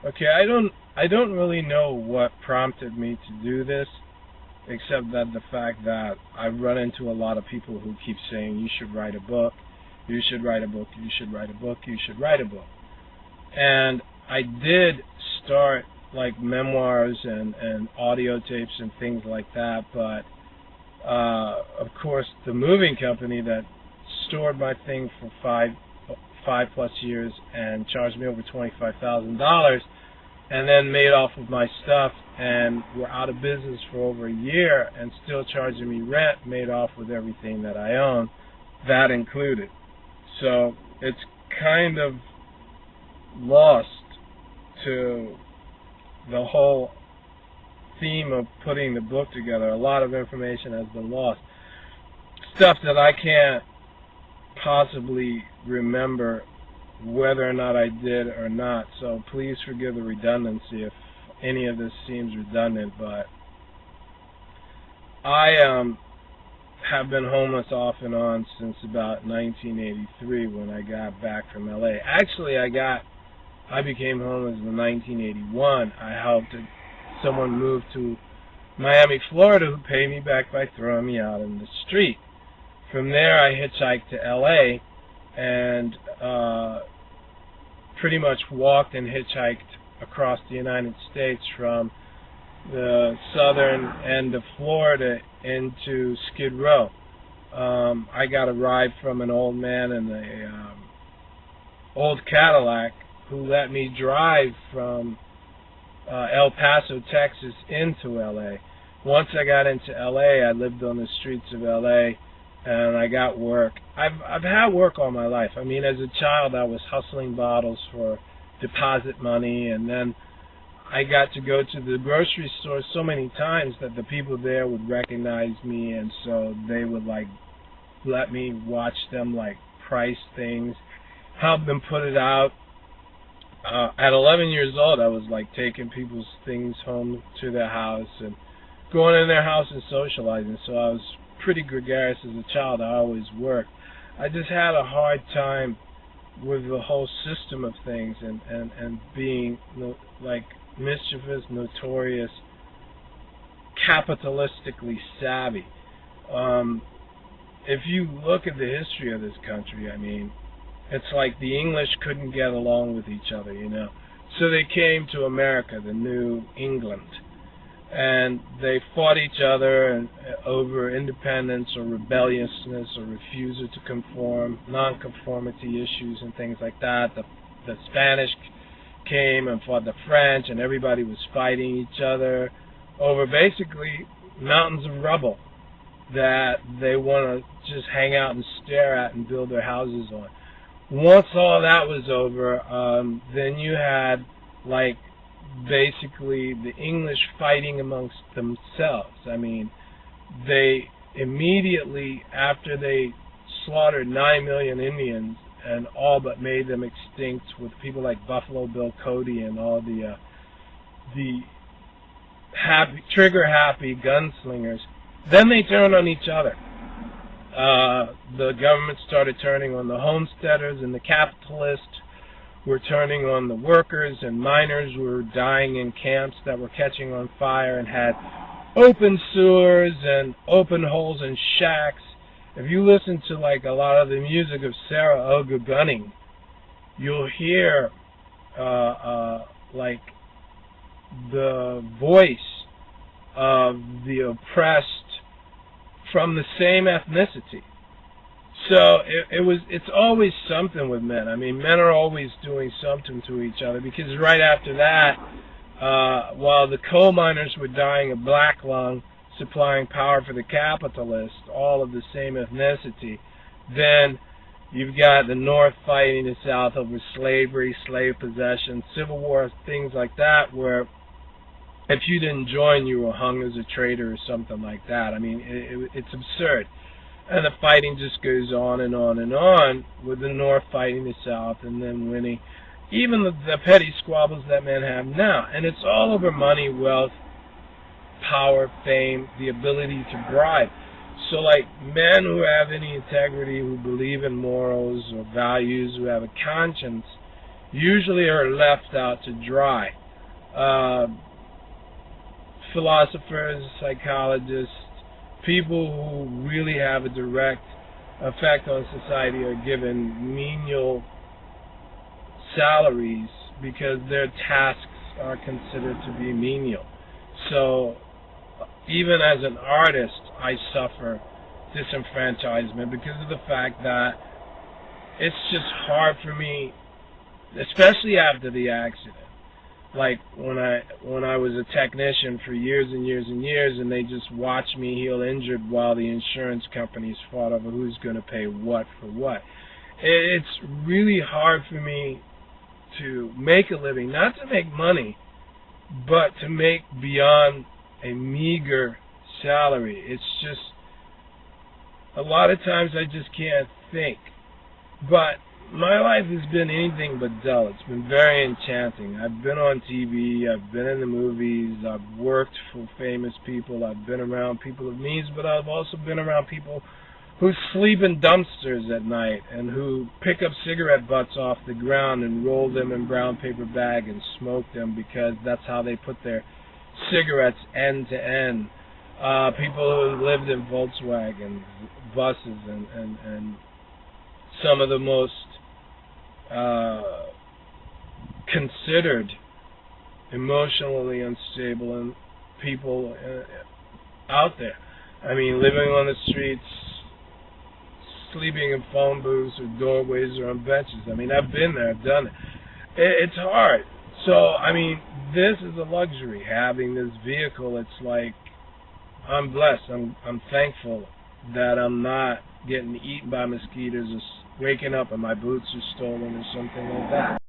Okay, I don't really know what prompted me to do this, except that the fact that I run into a lot of people who keep saying you should write a book, you should write a book, you should write a book, you should write a book. And I did start like memoirs and audio tapes and things like that, but of course the moving company that stored my thing for five plus years and charged me over $25,000 and then made off of my stuff and were out of business for over a year and still charging me rent, made off with everything that I own, that included. So it's kind of lost to the whole theme of putting the book together. A lot of information has been lost. Stuff that I can't possibly remember whether or not I did or not. So please forgive the redundancy if any of this seems redundant, but I have been homeless off and on since about 1983 when I got back from LA. Actually, I became homeless in 1981. I helped someone move to Miami, Florida, who paid me back by throwing me out in the street. From there, I hitchhiked to LA and pretty much walked and hitchhiked across the United States from the southern end of Florida into Skid Row. I got a ride from an old man in a old Cadillac who let me drive from El Paso, Texas into LA. Once I got into LA, I lived on the streets of LA and I got work. I've had work all my life. I mean, as a child, I was hustling bottles for deposit money, and then I got to go to the grocery store so many times that the people there would recognize me, and so they would like let me watch them like price things, help them put it out. At 11 years old, I was like taking people's things home to their house and going in their house and socializing. So I was pretty gregarious as a child. I always worked. I just had a hard time with the whole system of things and being like mischievous, notorious, capitalistically savvy. If you look at the history of this country, I mean, it's like the English couldn't get along with each other, you know. So they came to America, the New England, and they fought each other over independence or rebelliousness or refusal to conform, nonconformity issues and things like that. The Spanish came and fought the French, and everybody was fighting each other over basically mountains of rubble that they want to just hang out and stare at and build their houses on. Once all that was over, then you had like basically the English fighting amongst themselves. I mean, they immediately, after they slaughtered 9 million Indians and all but made them extinct with people like Buffalo Bill Cody and all the trigger-happy gunslingers, then they turned on each other. The government started turning on the homesteaders, and the capitalists were turning on the workers, and miners were dying in camps that were catching on fire and had open sewers and open holes in shacks. If you listen to like a lot of the music of Sarah Olga Gunning, you'll hear like the voice of the oppressed from the same ethnicity. So it's always something with men. I mean, men are always doing something to each other, because right after that, while the coal miners were dying of black lung, supplying power for the capitalists, all of the same ethnicity, then you've got the North fighting the South over slavery, slave possession, Civil War, things like that, where if you didn't join, you were hung as a traitor or something like that. I mean, it's absurd. And the fighting just goes on and on and on, with the North fighting the South and then winning. Even the petty squabbles that men have now. And it's all over money, wealth, power, fame, the ability to bribe. So like men who have any integrity, who believe in morals or values, who have a conscience, usually are left out to dry. Philosophers, psychologists, people who really have a direct effect on society are given menial salaries because their tasks are considered to be menial. So even as an artist, I suffer disenfranchisement because of the fact that it's just hard for me, especially after the accident. Like when I was a technician for years and years and years, and they just watched me heal injured while the insurance companies fought over who's going to pay what for what. It's really hard for me to make a living, not to make money, but to make beyond a meager salary. It's just, a lot of times I just can't think. But my life has been anything but dull. It's been very enchanting. I've been on TV, I've been in the movies, I've worked for famous people, I've been around people of means, but I've also been around people who sleep in dumpsters at night and who pick up cigarette butts off the ground and roll them in brown paper bag and smoke them because that's how they put their cigarettes end to end. People who lived in Volkswagen buses and some of the most considered emotionally unstable and people out there. I mean, living on the streets, sleeping in phone booths or doorways or on benches. I mean, I've been there, I've done it. It's hard. So, I mean, this is a luxury, having this vehicle. It's like, I'm blessed. I'm thankful that I'm not getting eaten by mosquitoes or waking up and my boots are stolen or something like that.